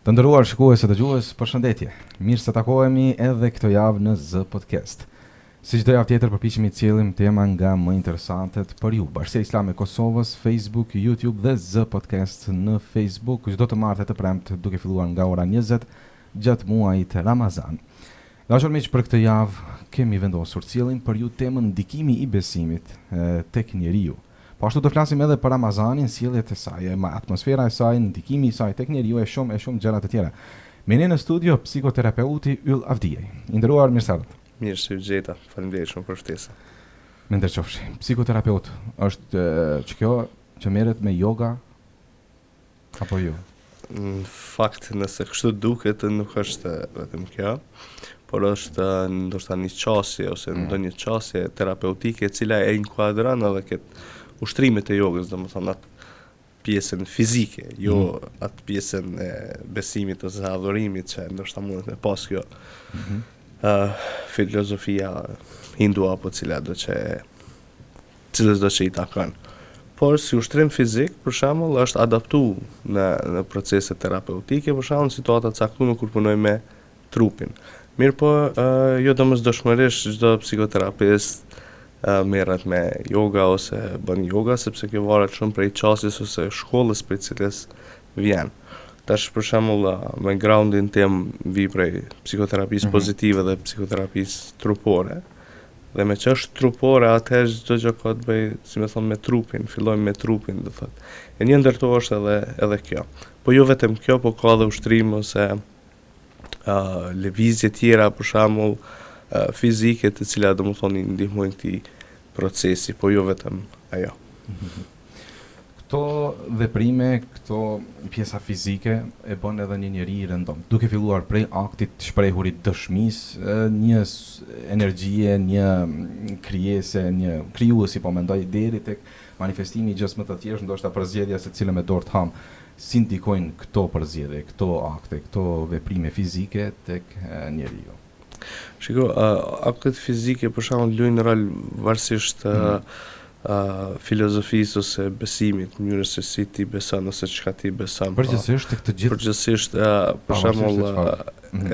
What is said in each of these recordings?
Të nderuar shikues e dëgjues, përshëndetje. Mirë se takohemi edhe këtë javë në Z Podcast. Si çdo javë tjetër përpiqemi të sjellim tema nga më interesantet për ju. Bashkia Islame e Kosovës, Facebook, YouTube dhe Z Podcast në Facebook çdo të martët të premte duke filluar nga ora 20 gjatë muajit Ramazan. Dashur miq, për këtë javë kemi vendosur të sjellim për ju temën ndikimi i besimit tek njeriu. Po ashtu të flasim edhe për Ramazanin, sjelljet e saj, atmosfera e saj, ndikimi i saj tek njeriu e shumë gjëra të tjera. Me ne në studio psikoterapeuti Yll Avdiaj. I nderuar, mirëserdhët. Mirë se u gjeta. Faleminderit shumë për ftesën. Me ndërqofshi. Psikoterapeut është kjo që merret me yoga apo jo? Në fakt, nëse kështu duket, nuk është vetëm kjo, por është ndoshta një qasje ose ndonjë qasje terapeutike e cila e inkuadron edhe këtë ushtrimet e jogës, domethënë atë pjesën fizike, jo atë pjesën e besimit ose adhurimit që ndoshta mund të pas kjo filozofia hindu apo cilës do që i takon. Por si ushtrim fizik, për shembull, është adaptu në procese terapeutike, për shembull, në situata të caktuara kur punoj me trupin. Mirë po, jo domosdoshmërisht çdo psikoterapeut merret me yoga ose bën yoga, sepse kjo varet shumë prej qasjes ose shkollës prej cilës vjen. Tash për shembull me groundin tim vi prej psikoterapisë pozitive dhe psikoterapisë trupore. Dhe me që është trupore, atëherë çdo gjë ka të bëjë, si më thon, me trupin, fillojmë me trupin, do thotë. E një ndër to është edhe kjo. Po jo vetëm kjo, po ka edhe ushtrim ose lëvizje tjera, për shembull, fizike, të cilat domethënë ndihmojnë këtij procesi, po jo vetëm ajo. Këto veprime, këto pjesa fizike e bën edhe një njeri i rëndom. Duke filluar prej aktit të shprehurit dëshmisë, një energjie, një krijese, një krijuesi po mendoj deri tek manifestimi i gjës më të thjeshtë, ndoshta përzgjedhja se cilën me dorë të ham. Si ndikojnë këto përzgjedhje, këto akte, këto veprime fizike tek njeriu? Shiko, aktet fizike për shembull luajnë rol varësisht filozofisë ose besimit, mënyrës se si ti beson ose çka ti beson. Përgjithsisht tek të gjithë. Përgjithsisht për shembull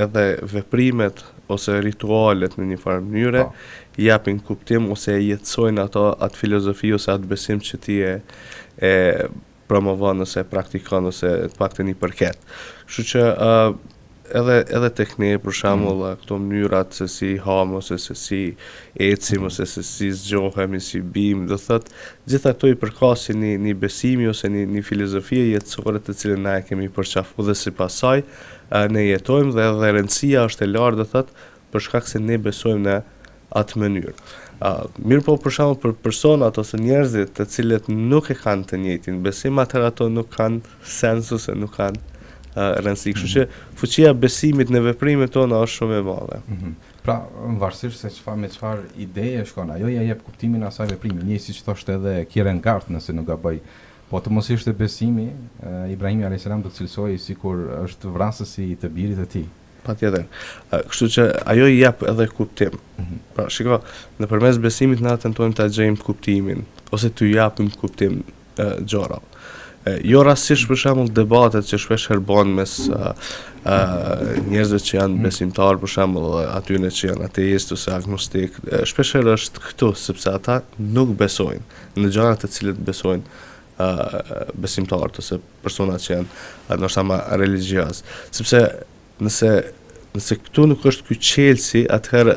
edhe veprimet ose ritualet në një farë mënyre japin kuptim ose jetësojnë atë filozofi ose atë besim që ti e promovon ose praktikon ose të paktën i përket. Kështu që edhe tek ne për shembull këto mënyrat se si ham ose se si ecim ose se si zgjohemi, si bim, do thotë gjitha këto i përkasin një besimi ose një filozofi jetësore të cilën na e kemi përqafuar dhe sipas saj ne jetojmë dhe edhe rëndësia është e lartë, do thotë, për shkak se ne besojmë në atë mënyrë. Mirë po për shembull për personat ose njerëzit të cilët nuk e kanë të njëjtin besim, atëherë ato nuk kanë sens ose nuk kanë rëndësi. Kështu që fuqia besimit në veprimet tona është shumë e madhe. Pra, varësisht se me çfarë ideje shkon, ajo ja jep kuptimin asaj veprimi. Një siç thoshte edhe Kierkegaard, nëse nuk gaboj. Po të mos ishte besimi, Ibrahimi alayhis salam do të cilësoj sikur është vrasësi i të birit të tij. Patjetër. Kështu që ajo i jep edhe kuptim. Pra, shiko, nëpërmes besimit na tentojmë ta gjejmë kuptimin ose t'u japim kuptim gjërave. Jo rastësisht për shembull debatet që shpesh bën mes njerëzve që janë besimtarë, për shembull atyre që janë ateist ose agnostik, shpesh është këtu sepse ata nuk besojnë në gjëra të cilët besojnë besimtarët ose personat që janë ndoshta më religjioz. Sepse nëse këtu nuk është ky qelsi, atëherë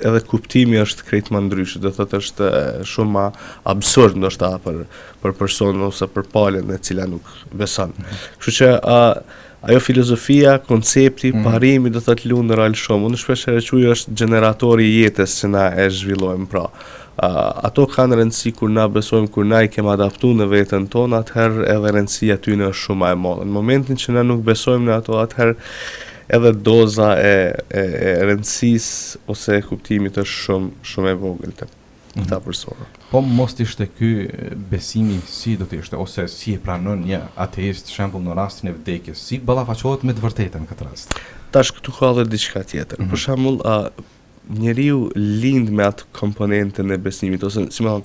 edhe kuptimi është krejt më ndryshe, do thotë është shumë më absurd ndoshta për personin ose për palën e cila nuk beson. Kështu që ajo filozofia, koncepti, parimi do thotë luan rol shumë. Unë shpesh e quaj është gjeneratori i jetës që na e zhvillojmë pra. Ato kanë rëndësi kur na besojmë, kur na i kemi adaptuar në veten tonë, atëherë edhe rëndësia tyne është shumë e madhe. Në momentin që na nuk besojmë në ato, atëherë edhe doza e rëndësisë ose e kuptimit është shumë e vogël të këta persona. Po mos ishte ky besimi si do të ishte ose si e pranon një ateist shembull në rastin e vdekjes, si ballafaqohet me të vërtetën në këtë rast? Tash këtu ka edhe diçka tjetër. Për shembull, njeriu lind me atë komponentën e besimit ose si më thon,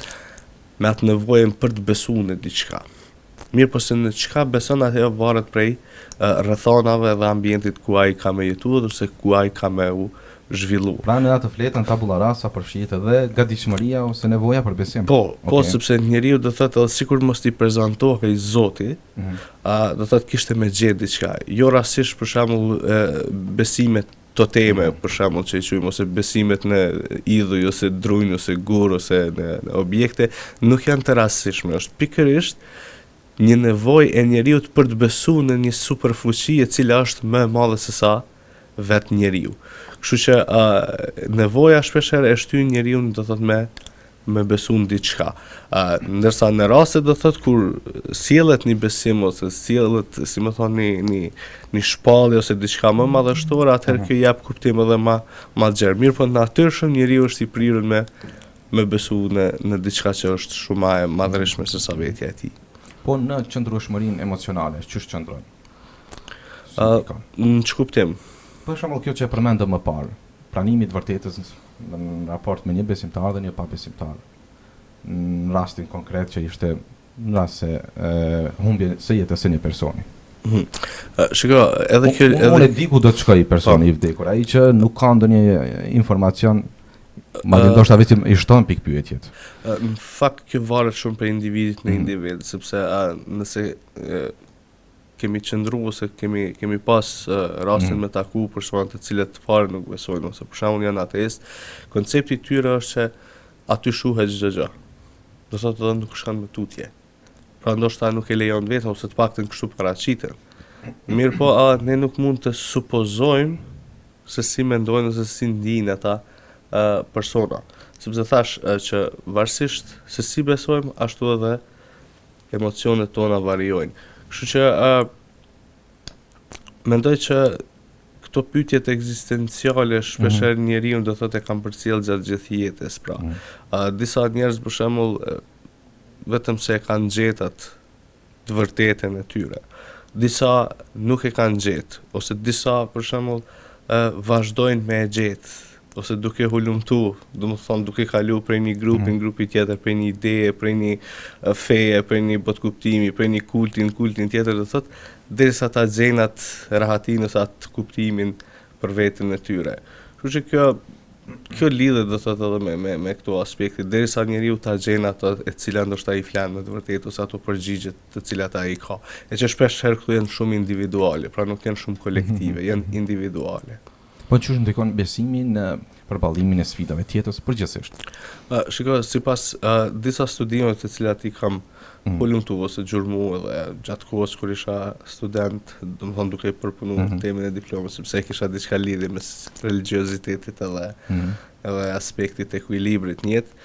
me atë nevojën për të besuar në diçka. Mirë po se në çka beson atë varet prej rrethonave dhe ambientit ku ai ka me jetuar ose ku ai ka me u zhvillu. Pra në atë fletën tabula rasa përfshihet edhe gatishmëria ose nevoja për besim. Po, sepse njeriu do thotë edhe sikur mos i prezantohej Zoti, do thotë kishte me gjetë diçka. Jo rastësisht për shembull besimet toteme, për shembull që i quajmë ose besimet në idhuj ose drujnë ose gur ose në objekte, nuk janë të rastësishme, është pikërisht një nevojë e njeriut për të besuar në një superfuqi e cila është më e madhe se sa vetë njeriu. Kështu që nevoja shpeshherë e shtyn njeriu do thotë me besu në diçka. Ndërsa në raste do thotë kur sjellet një besim ose sjellet, si më thonë, një shpallje ose diçka më madhështore, atëherë kjo jep kuptim edhe më gjerë. Mirë, po natyrshëm njeriu është i prirur me besu në diçka që është shumë më e madhërishme se sa vetja e tij. Po në qëndrueshmërinë emocionale, ç'është qëndron? Në ç'kuptim? Për shembull kjo që e përmendëm më parë, pranimi i vërtetës në raport me një besimtar dhe një pabesimtar. Në rastin konkret që ishte në rast se humbje së jetës së një personi. Shiko, edhe kjo unë e di ku do të shkojë personi i vdekur, ai që nuk ka ndonjë informacion, madje ndoshta vetëm i shton pikë pyetjet. Në fakt kjo varet shumë prej individit në individ, sepse nëse kemi qëndru ose kemi pas rastin me taku persona të cilët fare nuk besojnë ose për shembull janë ateist, koncepti i tyre është që aty shuhet çdo gjë. Do thotë edhe nuk shkon me tutje. Pra ndoshta nuk e lejon vetëm ose të paktën kështu paraqiten. Mirë po, ne nuk mund të supozojmë se si mendojnë ose si ndijnë ata persona. Sepse thash që varësisht se si besojmë, ashtu edhe emocionet tona variojnë. Kështu që mendoj që këto pyetjet ekzistenciale shpeshherë njeriu do thotë e kanë përcjell gjatë gjithë jetës, pra. Disa njerëz për shembull vetëm se e kanë gjetë atë të vërtetën e tyre. Disa nuk e kanë gjetë, ose disa për shembull vazhdojnë me e gjetë, ose duke hulumtu, domethënë duke kalu prej një grupi në grupi tjetër, prej një ideje, prej një feje, prej një botkuptimi, prej një kultin tjetër, do thotë, derisa ta gjejnë atë rahatinë ose atë kuptimin për veten e tyre. Kështu që kjo lidhet do thotë edhe me këto aspekte, derisa njeriu ta gjejnë ato e cila ndoshta i flan në të vërtetë ose ato përgjigje të cilat ai ka. E që shpesh herë këto janë shumë individuale, pra nuk janë shumë kolektive, janë individuale. Po çu ndikon besimi në përballimin e sfidave të jetës përgjithsisht? Shiko, sipas disa studimeve të cilat i kam hulumtu ose gjurmu edhe gjatë kohës kur isha student, domethënë duke përpunuar temën e diplomës, sepse kisha diçka lidhje me religiozitetit edhe aspektit të ekuilibrit në jetë.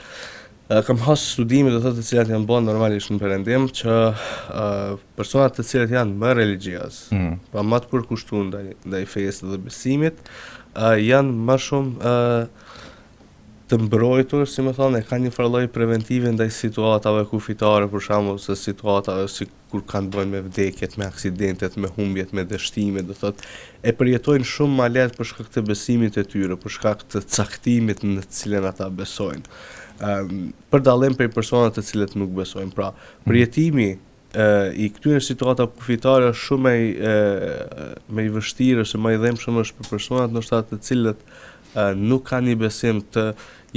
Kam has studime do thotë të cilat janë bën normalisht në perëndim që personat të cilët janë më religjios, pa më të përkushtuar ndaj fesë dhe besimit, janë më shumë të mbrojtur, si më thonë, e kanë një farë lloj preventive ndaj situatave kufitare, për shembull, se situatave si kur kanë bëjnë me vdekjet, me aksidentet, me humbjet, me dështime, do thotë, e përjetojnë shumë më lehtë për shkak të besimit të tyre, për shkak të caktimit në të cilën ata besojnë. Për dallim prej personave të cilët nuk besojnë. Pra, përjetimi i këtyre situatave kufitare është shumë më i vështirë ose më i dhëmshëm është për personat ndoshta të cilët nuk kanë një besim të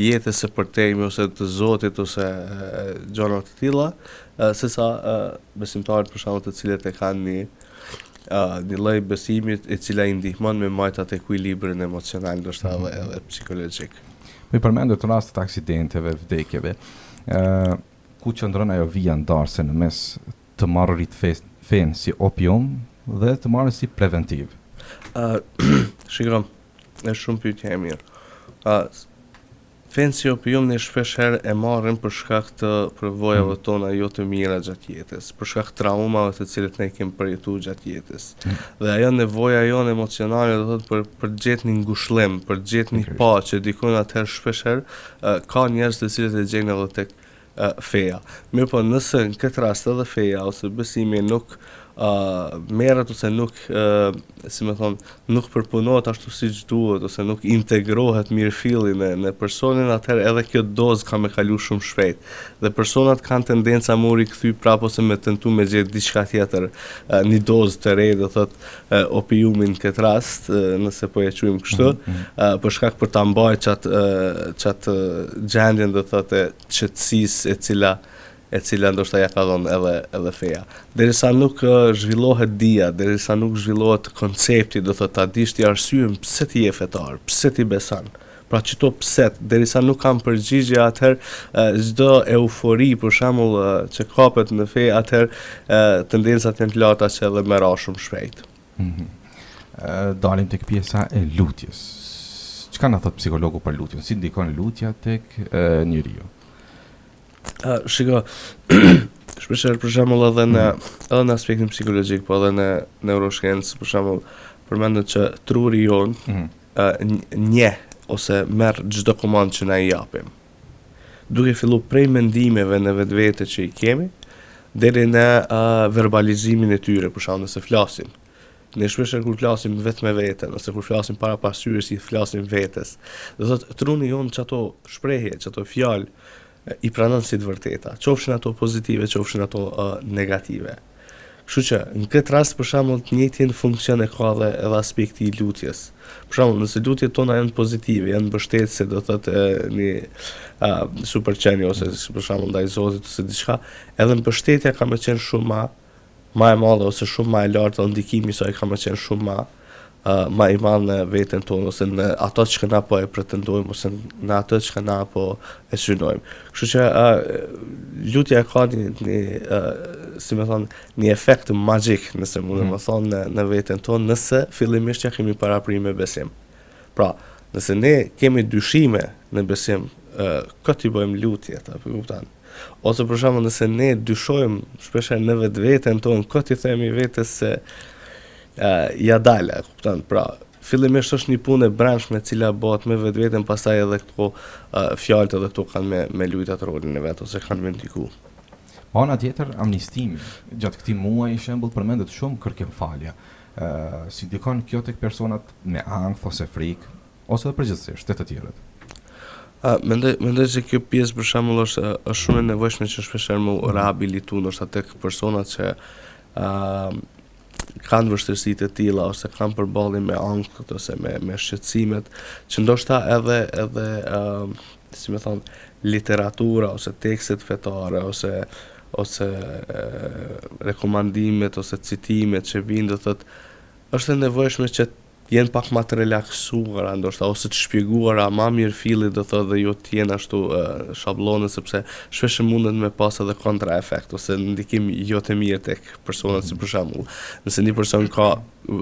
jetës së përtejme ose të Zotit ose gjëra të tilla, sesa besimtarët për shembull të cilët e kanë një lloj besimi e cila i ndihmon me majt atë ekuilibrin emocional ndoshta edhe psikologjik. Me përmendur të rastet të aksidenteve, vdekjeve, ku qëndron ajo vija ndarëse në mes të marrit fen si opium dhe të marrë si preventiv? Shikoj, është shumë pyetje e mirë. Fen si opium ne shpesh herë e marrim për shkak të përvojave tona jo të mira gjatë jetës, për shkak të traumave të cilët ne kemi përjetuar gjatë jetës. Dhe ajo nevoja jonë emocionale do thotë për të gjetë një ngushëllim, për të gjetë një paqe, dikon atëherë shpesh herë ka njerëz të cilët e gjejnë edhe tek feja. Mirë po nëse në këtë rast edhe feja ose besimi nuk merret ose nuk si më thon, nuk përpunohet ashtu siç duhet ose nuk integrohet mirëfilli në personin, atëherë edhe kjo dozë ka me kalu shumë shpejt. Dhe personat kanë tendenca më rikthy prapë ose me tentu me gjetë diçka tjetër, një dozë të re, do thotë opiumin këtë rast, nëse po e quajmë kështu, për shkak për ta mbajtur çat gjendjen, do thotë qetësisë e cila ndoshta ja ka dhënë edhe feja. Derisa nuk zhvillohet dia, derisa nuk zhvillohet koncepti, do thotë ta dish ti arsyeën pse ti je fetar, pse ti beson. Pra qëto pse, derisa nuk kam përgjigje, atëherë çdo eufori për shembull që kapet në fe, atëherë tendencat janë të larta që edhe merra shumë shpejt. Dalim tek pjesa e lutjes. Çka na thot psikologu për lutjen? Si ndikon lutja tek njeriu? Shiko, shpeshherë për shembull edhe në aspektin psikologjik, po edhe në neuroshkencë, për shembull, përmendet që truri jon njeh ose merr çdo komandë që na i japim. Duke filluar prej mendimeve në vetvete që i kemi, deri në verbalizimin e tyre, për shembull, nëse flasim. Ne shpeshherë kur flasim vetëm me veten, ose kur flasim para pasqyrës, i flasim vetes. Do thotë truni jon çato shprehje, çato fjalë i pranon si të vërteta, qofshin ato pozitive, qofshin ato negative. Kështu që në këtë rast për shembull të njëjtin funksion e ka edhe aspekti i lutjes. Për shembull, nëse lutjet tona janë pozitive, janë mbështetëse, do thotë një superqenie ose për shembull ndaj Zotit ose diçka, edhe mbështetja ka më qenë shumë më e madhe ose shumë më e lartë, ndikimi i saj ka më qenë shumë më i madh në veten tonë ose në ato që na po e pretendojmë ose në ato që na po e synojmë. Kështu që lutja ka si më thon, një efekt magjik, nëse mund të them, në veten tonë, nëse fillimisht ja kemi paraprim me besim. Pra, nëse ne kemi dyshime në besim, këtë i bëjmë lutje, apo kupton? Ose për shembull, nëse ne dyshojmë shpeshherë në vetveten tonë, këtë i themi vetes se ja dala, kupton? Pra, fillimisht është një punë e brendshme e cila bëhet me vetveten, pastaj edhe këto fjalët edhe këto kanë me lujtat rolin e vet ose kanë me ndiku. Ana tjetër, amnistimi. Gjatë këtij muaji shembull përmendet shumë kërkimfalja. Si ndikon kjo tek personat me ankth ose frikë ose përgjithsisht të tjerët? Mendoj se kjo pjesë për shembull është shumë e nevojshme që shpeshherë më rehabilitu ndoshta tek personat që kanë vështirësi të tilla ose kanë përballje me ankth ose me shqetësimet, që ndoshta edhe si më thon, literatura ose tekstet fetare ose rekomandimet ose citimet që vijnë, do thotë është e nevojshme që jenë pak më të relaksuara ndoshta ose të shpjeguara më mirë fillit, do thotë, dhe jo të jenë ashtu shabllone, sepse shpesh mundet me pas edhe kontraefekt ose ndikim jo të mirë tek personat, si për shembull, nëse një person ka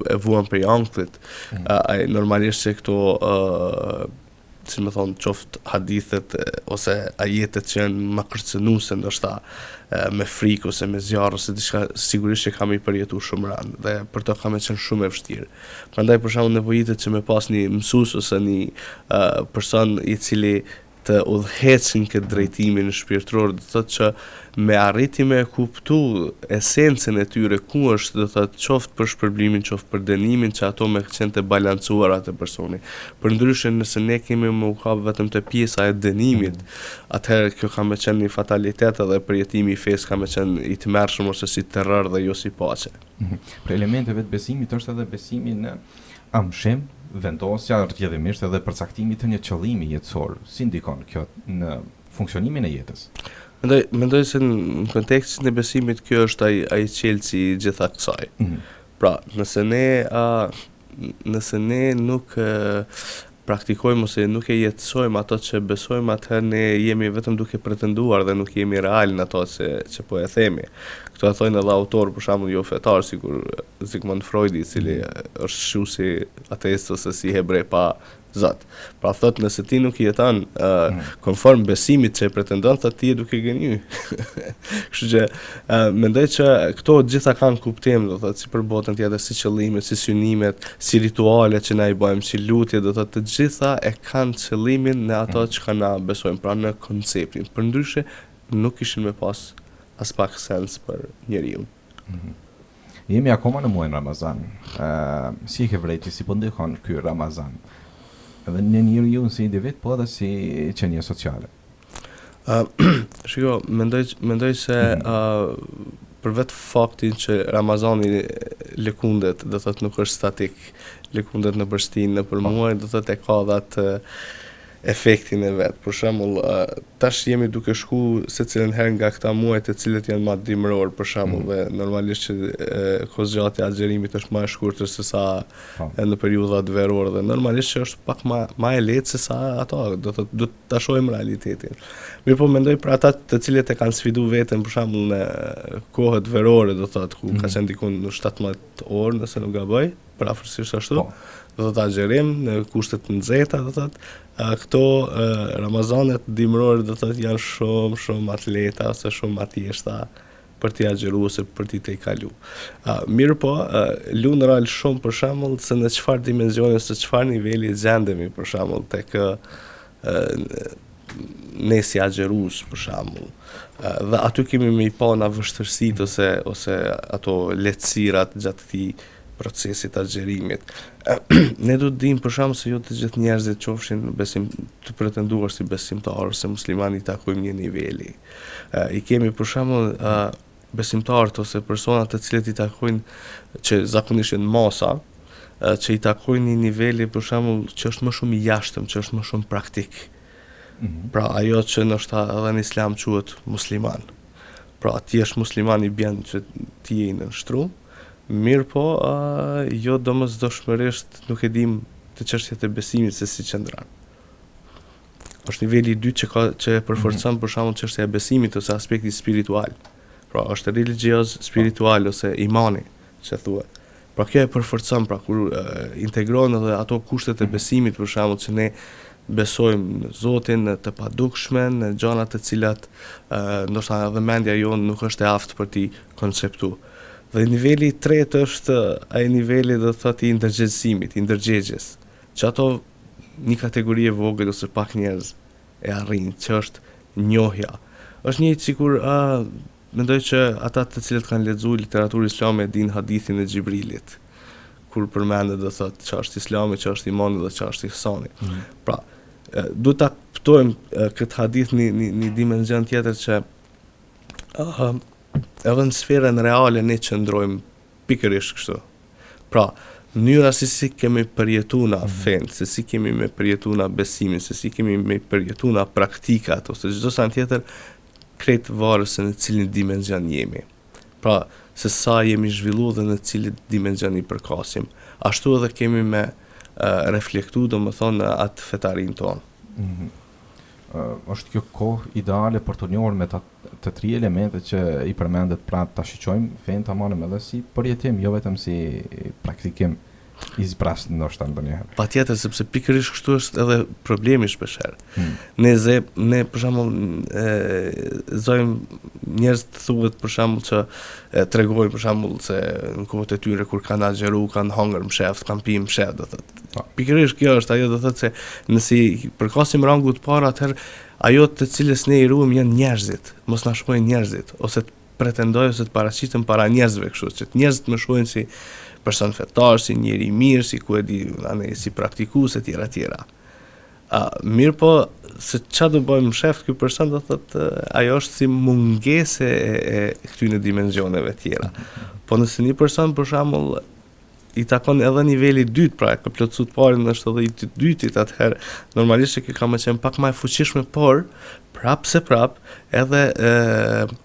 e vuan prej ankthit, ai normalisht se këto si më thon, qoftë hadithet ose ajetet që janë më kërcënuese ndoshta me frikë ose me zjarr ose diçka, sigurisht që kam i përjetuar shumë rënd dhe për to kam qenë shumë e vështirë. Prandaj për shembull nevojitet që me pas një mësues ose një person i cili të udhëhecin këtë drejtimin shpirtëror, do thotë që me arriti me kuptu esencën e tyre, ku është, do thotë, qoftë për shpërblimin, qoftë për dënimin, që ato me qenë të balancuara të personi. Përndryshe, nëse ne kemi më u kap vetëm të pjesa e dënimit, atëherë kjo ka me qenë një fatalitet edhe përjetimi i fesë ka me qenë i tmerrshëm ose si terror dhe jo si paqe. Për elementeve të besimit është edhe besimi në amshim, vendosja rrjedhimisht edhe përcaktimi të një qëllimi jetësor. Si ndikon kjo në funksionimin e jetës? Mendoj se në kontekstin e besimit kjo është ai qelësi i gjitha kësaj. Pra, nëse ne nuk praktikojmë ose nuk e jetësojmë ato që besojmë, atëherë ne jemi vetëm duke pretenduar dhe nuk jemi real në ato që po e themi. Këto e thojnë edhe autor, për shembull, jo fetar, sikur Sigmund Freudi, i cili është shusi ateist ose si hebrej pa Zot. Pra thot, nëse ti nuk jeton konform besimit që e pretendon, thot ti je duke gënjur. Kështu që mendoj që këto gjitha kanë kuptim, do thotë, si për botën tjetër, si qëllimet, si synimet, si ritualet që na i bëjmë, si lutje, do thotë, të gjitha e kanë qëllimin në ato që na besojmë, pra në konceptin. Përndryshe nuk kishin me pas as pak sens për njeriu. Jemi akoma në muajin Ramazan. Si e ke vrejti, si po ndikon ky Ramazan? Edhe në njeriu si individ, po edhe si qenie sociale. Shiko, mendoj se për vetë faktin që Ramazani lëkundet, do thotë nuk është statik, lëkundet në përshtin, në për muaj, do thotë e ka atë efektin e vet. Për shembull, tash jemi duke shku secilën herë nga këta muaj të cilët janë më dimror, për shembull, dhe normalisht që kozgjatja e agjerimit është më e shkurtër se sa në periudhat verore dhe normalisht që është pak më e lehtë se sa ato, do të ta shohim realitetin. Mirë po mendoj për ata të cilët e kanë sfidu veten për shembull në kohët verore, do thotë ku ka qenë diku në 17 orë nëse nuk gaboj, përafërsisht ashtu. Do të agjerim në kushtet nxehta, do thotë, këto Ramazanet dimrore do thotë janë shumë atleta ose shumë atjeshta për t'i agjeruar ose për t'i kalu. Mirë po, lunë rol shumë për shembull se në çfarë dimensioni ose çfarë niveli gjendemi për shembull tek ne si agjerues për shembull. Dhe aty kemi me i pa na vështirësitë ose ato lehtësirat gjatë këtij procesit agjerimit. Ne do të dim për shembull se jo të gjithë njerëzit qofshin të pretenduar si besimtarë ose muslimanë i takojmë një niveli. I kemi për shembull besimtarët ose personat të cilët i takojnë që zakonisht janë masa, që i takojnë një niveli për shembull që është më shumë i jashtëm, që është më shumë praktik. Pra ajo që ndoshta edhe në Islam quhet musliman. Pra ti je musliman i bën që ti je në shtrum. Mirë po, jo domosdoshmërisht nuk e dim të çështjet e besimit se si qëndron. Është niveli i dytë që e përforcon për shembull çështja e besimit ose aspekti spiritual. Pra është religioz, spiritual ose imani, që thuhet. Pra kjo e përforcon pra kur integron edhe ato kushtet e besimit për shembull që ne besojmë në Zotin, në të padukshme, në gjëra të cilat ndoshta edhe mendja jonë nuk është e aftë për t'i konceptuar. Dhe niveli i tretë është ai niveli do të thotë i ndërgjegjësimit, i ndërgjegjes, që ato një kategori e vogël ose pak njerëz e arrin, që është njohja. Është një sikur mendoj që ata të cilët kanë lexuar literaturë islame din hadithin e Xhibrilit, kur përmendet do thotë ç'është Islami, ç'është imani dhe ç'është ihsani. Pra, duhet ta kuptojmë këtë hadith një dimension tjetër që edhe në sferën reale ne qëndrojmë pikërisht kështu. Pra, mënyra se si kemi përjetuar na fen, se si kemi me përjetuar na besimin, se si kemi me përjetuar na praktikat ose çdo sa tjetër krejt varet se në cilin dimension jemi. Pra, se sa jemi zhvilluar dhe në cilin dimension i përkasim. Ashtu edhe kemi me reflektu, domethënë atë fetarin tonë. Është kjo kohë ideale për të njohur me të tri elementet që i përmendet pra ta shiqojmë fen ta marrim edhe si përjetim, jo vetëm si praktikim i zbrast ndoshta ndonjëherë. Patjetër, sepse pikërisht kështu është edhe problemi shpeshherë. Ne për shembull zojmë njerëz të thuhet për shembull që tregojnë për shembull se në kohët e tyre kur kanë agjeru, kanë hangër msheft, kanë pirë msheft, do thotë. Pikërisht kjo është ajo, do thotë se nëse përkasim rangut parë atëherë ajo të cilës ne i ruajmë janë njerëzit, mos na shohin njerëzit ose të pretendojë ose të paraqiten para njerëzve kështu, që njerëzit më shohin si person fetar, si njeri mirë, si ku e di, si praktikues e tjera. Mirë po, se ç'a do bëjmë shef ky person, do thotë ajo është si mungesë e këtyre dimensioneve tjera. Po nëse një person për shembull i takon edhe niveli i dytë, pra ka plotësuar të parin, është edhe i të dytit, atëherë normalisht që ka më qenë pak më e fuqishme, por prap edhe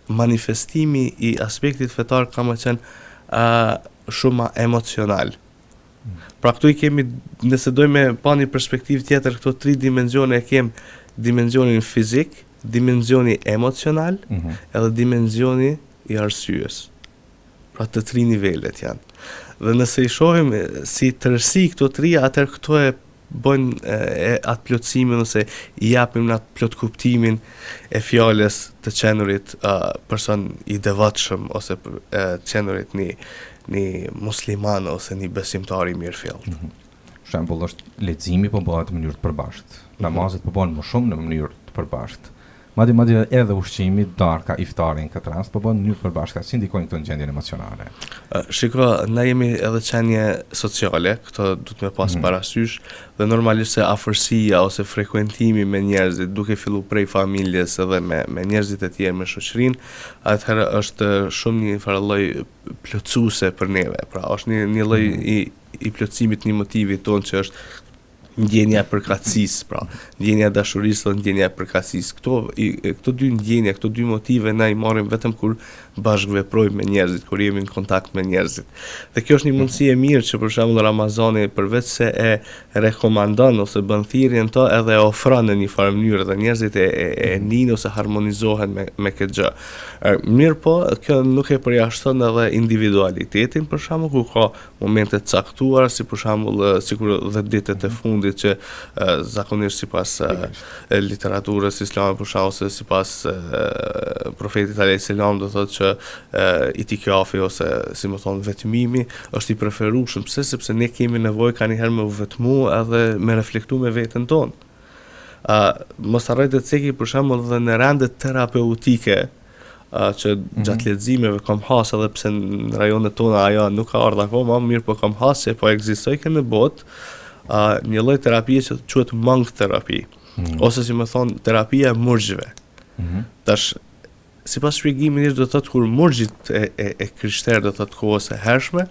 manifestimi i aspektit fetar ka më qenë shumë emocional. Pra këtu i kemi, nëse dojmë pa një perspektivë tjetër, këto tri dimensione e kemi dimensionin fizik, dimensioni emocional, edhe dimensioni i arsyes. Pra të tri nivelet janë. Dhe nëse i shohim si tërësi këto tri, atëherë këto e bëjnë atë plotësimin ose i japim atë plot kuptimin e fjalës të qenurit person i devotshëm ose qenurit një musliman ose një besimtar i mirëfill. Shembull është leximi po bëhet në mënyrë të përbashkët. Namazet po bëhen më shumë në mënyrë të përbashkët. Madje edhe ushqimi, darka, iftarin këtë rast, po bën në mënyrë përbashkëta, si ndikojnë këto në gjendjen emocionale? Shiko, na jemi edhe qenje sociale, këto duhet me pas parasysh, dhe normalisht se afërsia ose frekuentimi me njerëzit, duke fillu prej familjes edhe me njerëzit e tjerë, me shoqërinë, atëherë është shumë një farë lloj plotësuese për neve. Pra, është një lloj i plotësimit një motivit tonë që është ndjenja e përkatësisë, pra, ndjenja e dashurisë dhe ndjenja e përkatësisë. Këto dy ndjenja, këto dy motive na i marrim vetëm kur bashkëveprojmë me njerëzit, kur jemi në kontakt me njerëzit. Dhe kjo është një mundësi e mirë që për shembull Ramazani përveç se e rekomandon ose bën thirrjen to, edhe e ofron në një farë mënyrë dhe njerëzit e nin ose harmonizohen me këtë gjë. Mirë po, kjo nuk e përjashton edhe individualitetin, për shembull, ku ka momente të caktuara, si për shembull sikur 10 ditët e fundit që zakonisht sipas literaturës islame për shembull, ose sipas profetit alayhis salam do thotë që itikafi ose si më thonë vetmimi është i preferueshëm. Pse? Sepse ne kemi nevojë kanjëherë me u vetmu edhe me reflektu me veten tonë. Mos harroj të ceki për shembull edhe në rande terapeutike që gjatë leximeve kam hasë, edhe pse në rajonet tona ajo nuk ka ardhur akoma, mirë po kam hasë, po ekzistoi këtu në botë një lloj terapie që quhet monk terapi, ose si më thon terapia e murgjve. Tash sipas shpjegimit do thotë kur murgjit e krishterë do thotë kohës së hershme,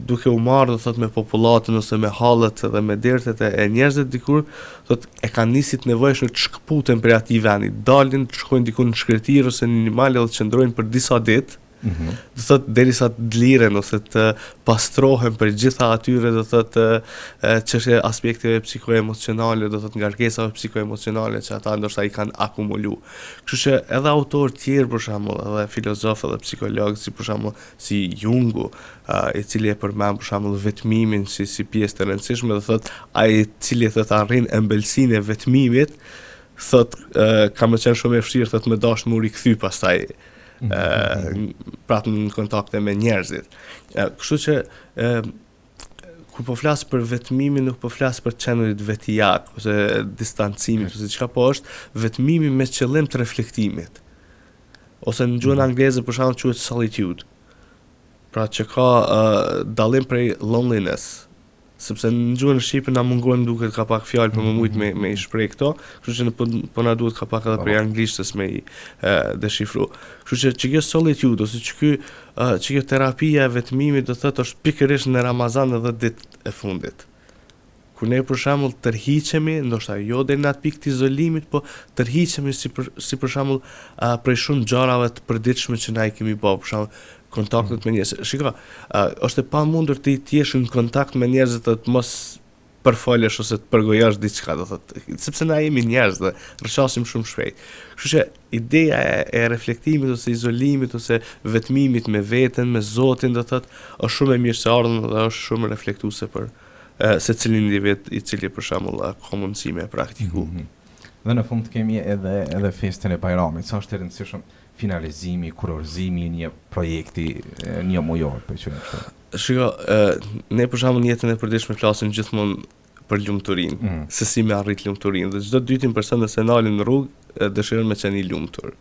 duke u marrë do thotë me popullatën ose me hallet dhe me dertet e njerëzit dikur, thotë e kanë nisit nevojshëm të shkputen prej atij vendi, dalin, të shkojnë diku në shkretir ose në një mal dhe të qëndrojnë për disa ditë. Do thotë derisa të dliren ose të pastrohen për gjitha atyre do thotë çështje aspekteve psikoemocionale, do thotë ngarkesave psikoemocionale që ata ndoshta i kanë akumulu. Kështu që edhe autorë tjerë për shembull, edhe filozofë dhe psikologë si për shembull si Jungu, i cili e përmend për shembull vetmimin si pjesë të rëndësishme, do thotë ai i cili thotë arrin embelsinë e vetmimit, thotë ka më qenë shumë e vështirë thotë me dash më rikthy pastaj pratë në kontakte me njerëzit. Kështu që kur po flas për vetmimin, nuk po flas për qenurit vetijak ose distancimit ose çka po është vetmimi me qëllim të reflektimit. Ose në gjuhën angleze për shembull quhet solitude. Pra që ka dallim prej loneliness. Sepse në gjuhën shqipe na mungon duket ka pak fjalë për më shumë me i shpreh këto, kështu që po na duhet ka pak edhe për anglishtës me i deshifru. Kështu që kjo solitude ose që kjo terapia e vetmimit do thotë është pikërisht në Ramazan edhe ditë e fundit. Kur ne për shembull tërhiqemi, ndoshta jo deri në atë pikë të izolimit, po tërhiqemi si për shembull prej shumë gjërave të përditshme që na i kemi bërë, për shembull kontaktet me njerëz. Shiko, është e pamundur të jesh në kontakt me njerëz të mos përfolesh ose të përgojosh diçka, do thotë, sepse na jemi njerëz dhe rrshasim shumë shpejt. Kështu që ideja e reflektimit ose izolimit ose vetmimit me veten, me Zotin, do thotë, është shumë e mirëseardhur dhe është shumë reflektuese për secilin individ i cili për shembull ka mundësi me praktiku. Dhe në fund kemi edhe festën e Bajramit, sa është e rëndësishëm finalizimi, kurorëzimi i një projekti një mujor, për që kështu. Shiko, ne për shembull në jetën e përditshme flasim gjithmonë për lumturinë, se si me arrit lumturinë, dhe çdo dytin person nëse dalin në rrugë dëshiron me qenë i lumtur.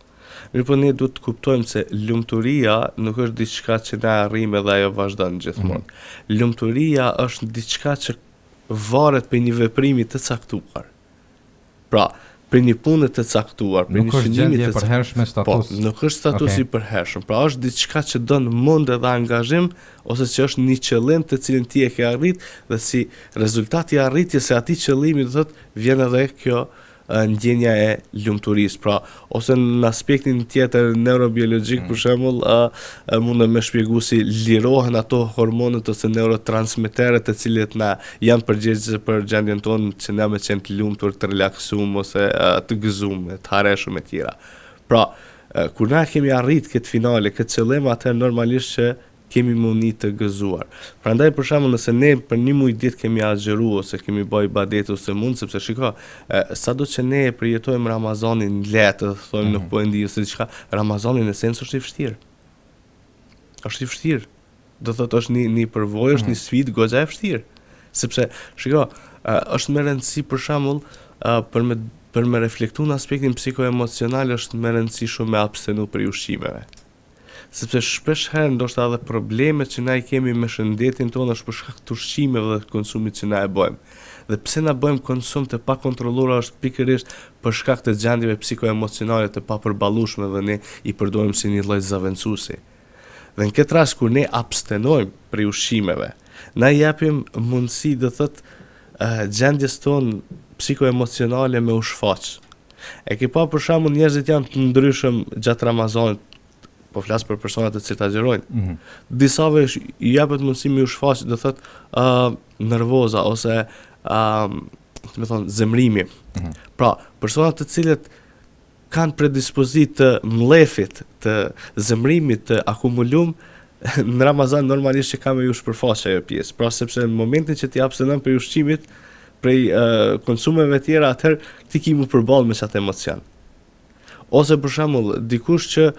Mirë po ne duhet të kuptojmë se lumturia nuk është diçka që ne arrijmë dhe ajo vazhdon gjithmonë. Lumturia është diçka që varet për një veprimi të caktuar. Pra, për një punë të caktuar, për një synimi të përhershme status. Po, nuk është status i përhershëm. Pra është diçka që don mund edhe angazhim ose që është një qëllim të cilin ti e ke arrit dhe si rezultati i arritjes së atij qëllimi do thotë vjen edhe kjo ndjenja e lumturisë. Pra, ose në aspektin tjetër neurobiologjik për shembull, mund të më shpjegoj si lirohen ato hormonët ose neurotransmeteret të cilët na janë përgjegjëse për gjendjen tonë që ne më qenë të lumtur, të relaksuar ose të gëzuar, të harreshëm e tjera. Pra, kur na kemi arrit këtë finale, këtë qëllim, atë normalisht që kemi mundi të gëzuar. Prandaj për shembull nëse ne për një muaj ditë kemi agjëruar ose kemi bërë ibadet ose mund, sepse shiko, sado që ne përjetojmë Ramazanin lehtë, thonë nuk po e ndi ose diçka, Ramazani në sens është i vështirë. Është i vështirë. Do thotë është një përvojë, është një sfidë goxha e vështirë. Sepse shiko, është më rëndësi për shembull për me për me reflektu në aspektin psikoemocional është më rëndësishme me abstenu për ushqimeve. Sepse shpesh herë ndoshta edhe problemet që na i kemi me shëndetin tonë është për shkak të ushqimeve dhe konsumit që na e bëjmë. Dhe pse na bëjmë konsum të pakontrolluar është pikërisht për shkak të gjendjeve psikoemocionale të papërballueshme dhe ne i përdorim si një lloj zaventësuesi. Dhe në këtë rast kur ne abstenojmë prej ushqimeve, na japim mundësi do thotë gjendjes tonë psikoemocionale me u shfaq. E ke pa për shembull njerëzit janë të ndryshëm gjatë Ramazanit, po flas për personat të cilët agjerojnë. Disave i japet mundësi me u shfaq, do thotë nervoza ose të më thonë zemrimi. Pra, personat të cilët kanë predispozit të mlefit, të zemrimit, të akumulum, në Ramazan normalisht që ka me ju shpërfaqe ajo pjesë. Pra, sepse në momentin që ti abstenon për ushqimit, prej konsumeve tjera, atëherë ti ki mu përballë me qatë emocion. Ose për shembull, dikush që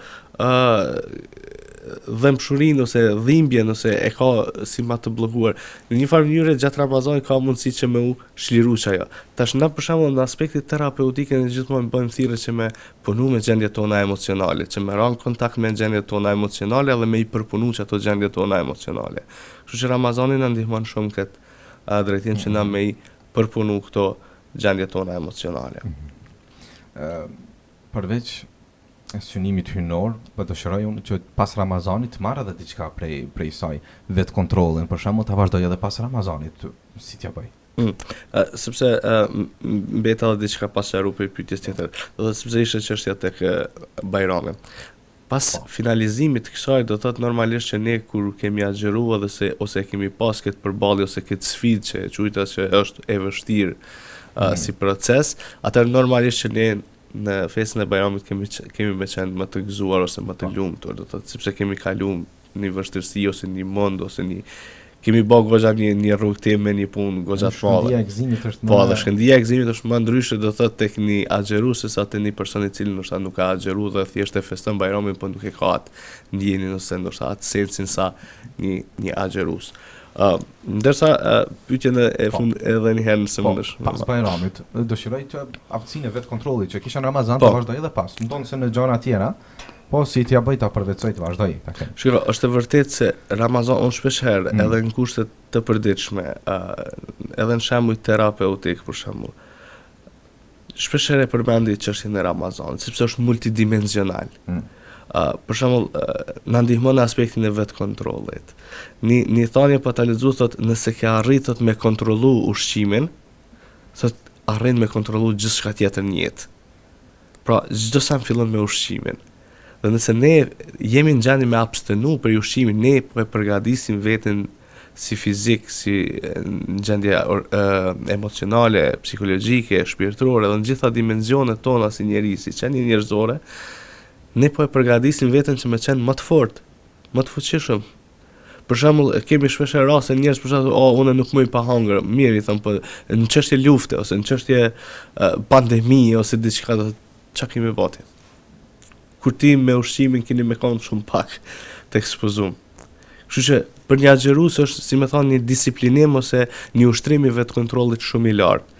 dhëmshurin ose dhimbjen ose e ka si ma të bllokuar. Në një farë mënyrë gjatë Ramazanit ka mundësi që me u shliru çajo. Tash na për shembull në aspektin terapeutik ne gjithmonë bëjmë thirrje që me punu me gjendjet tona emocionale, që me rënë kontakt me gjendjet tona emocionale dhe me i përpunu ato gjendjet tona emocionale. Kështu që Ramazani na ndihmon shumë këtë drejtim që na me i përpunu këto gjendjet tona emocionale. Përveç synimit hynor, po dëshiroj unë që pas Ramazanit të marr edhe diçka prej saj, vetë kontrollin, për shembull ta vazhdoj edhe pas Ramazanit, si t'ja bëj. Sepse mbet edhe diçka pas që rupi pyetjes tjetër, dhe sepse ishte çështja tek Bajrami. Pas finalizimit të kësaj do thotë normalisht që ne kur kemi agjeruar ose kemi pas këtë përballje ose këtë sfidë që quajta që është e vështirë si proces, atëherë normalisht që ne në festën e Bajramit kemi me qenë më të gëzuar ose më të lumtur, do thotë sepse kemi kaluar një vështirësi ose një mund ose kemi bërë goxha një rrugtim me një punë goxha të madhe. Shkëndia e gëzimit është Po, dhe shkëndia e gëzimit është më ndryshe do thotë tek një agjerues se sa te një person i cili ndoshta nuk ka agjeruar dhe thjesht e feston Bajramin, po nuk e ka atë ndjenin ose ndoshta atë sensin sa një agjerues. Ndërsa pyetjen e fund edhe një herë nëse mundesh. Pas Bajramit, dëshiroj të aftësinë e vetë kontrollit që kisha në Ramazan të vazhdoj edhe pas. Ndonë se në gjëra tjera, po si t'ja bëj ta përvetsoj të vazhdoj. Shiko, është e vërtetë se Ramazan unë shpesh herë edhe në kushte të përditshme, edhe në shembuj terapeutik për shembull. Shpesh herë përmendi çështjen e Ramazanit, sepse është multidimensional. Për shembull, na ndihmon në aspektin e vetë kontrollit. Një thënie po ta lexoj thotë nëse ke arritur me kontrollu ushqimin, thotë arrin me kontrollu gjithçka tjetër në jetë. Pra, çdo sa fillon me ushqimin. Dhe nëse ne jemi në gjendje me abstenu për ushqimin, ne po e përgatisim veten si fizik, si në gjendje emocionale, psikologjike, shpirtërore dhe në gjitha dimensionet tona si njerëz, si qenie njerëzore, ne po e përgatisim veten që me qenë më të fortë, më të fuqishëm. Për shembull, kemi shpesh raste njerëz për shembull, unë nuk muj pa hangër, mirë i thon, po në çështje lufte ose në çështje pandemie ose diçka çka kemi bëti. Kur ti me ushqimin keni me kon shumë pak të ekspozuar. Kështu që për një agjerues është, si më thonë, një disiplinim ose një ushtrim i vetë kontrollit shumë i lartë.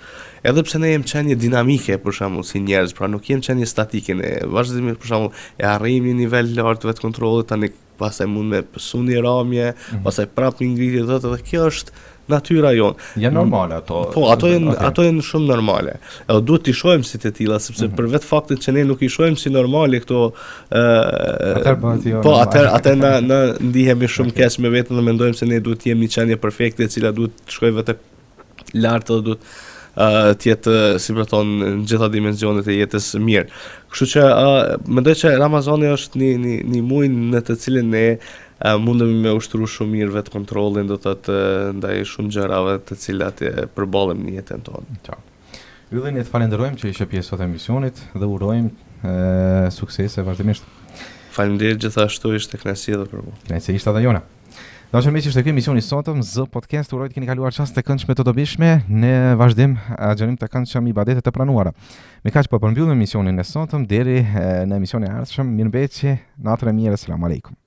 Edhe pse ne jemi qenë dinamike për shembull si njerëz, pra nuk jemi qenë statike, ne vazhdimisht për shembull e arrijmë një nivel lartë vetë kontrollit, tani pastaj mund me pësu një ramje, pastaj prapë një ngritje dhe kjo është natyra jonë. Janë normale ato. Po, ato janë shumë normale. Edhe duhet t'i shohim si të tilla, sepse për vetë faktin që ne nuk i shohim si normale këto po, atëherë na ndihemi shumë keq me veten dhe mendojmë se ne duhet të jemi një qenie perfekte, e cila duhet të shkojë vetë lart dhe duhet tjetë, si për thonë, në gjitha dimensionet e jetës mirë. Kështu që mendoj që Ramazani është një muaj në të cilin ne mundemi me ushtru shumë mirë vetë kontrollin, do të ndaj shumë gjërave të cilat e përballim në jetën tonë. Yllin, të falenderojmë që ishe pjesë sot e emisionit dhe urojmë suksese vazhdimisht. Faleminderit gjithashtu, ishte kënaqësi edhe për mua. Kënaqësi ishte edhe jona. Dashur miq, ishte ky emisioni sotëm Z Podcast. Uroj të keni kaluar çast të këndshme të dobishme. Në vazhdim agjerim të këndshëm ibadetet të planuara. Me kaq po përmbyllim emisionin e sotëm deri në emisionin e ardhshëm. Mirëmbëjtje, natën e mirë, selam aleikum.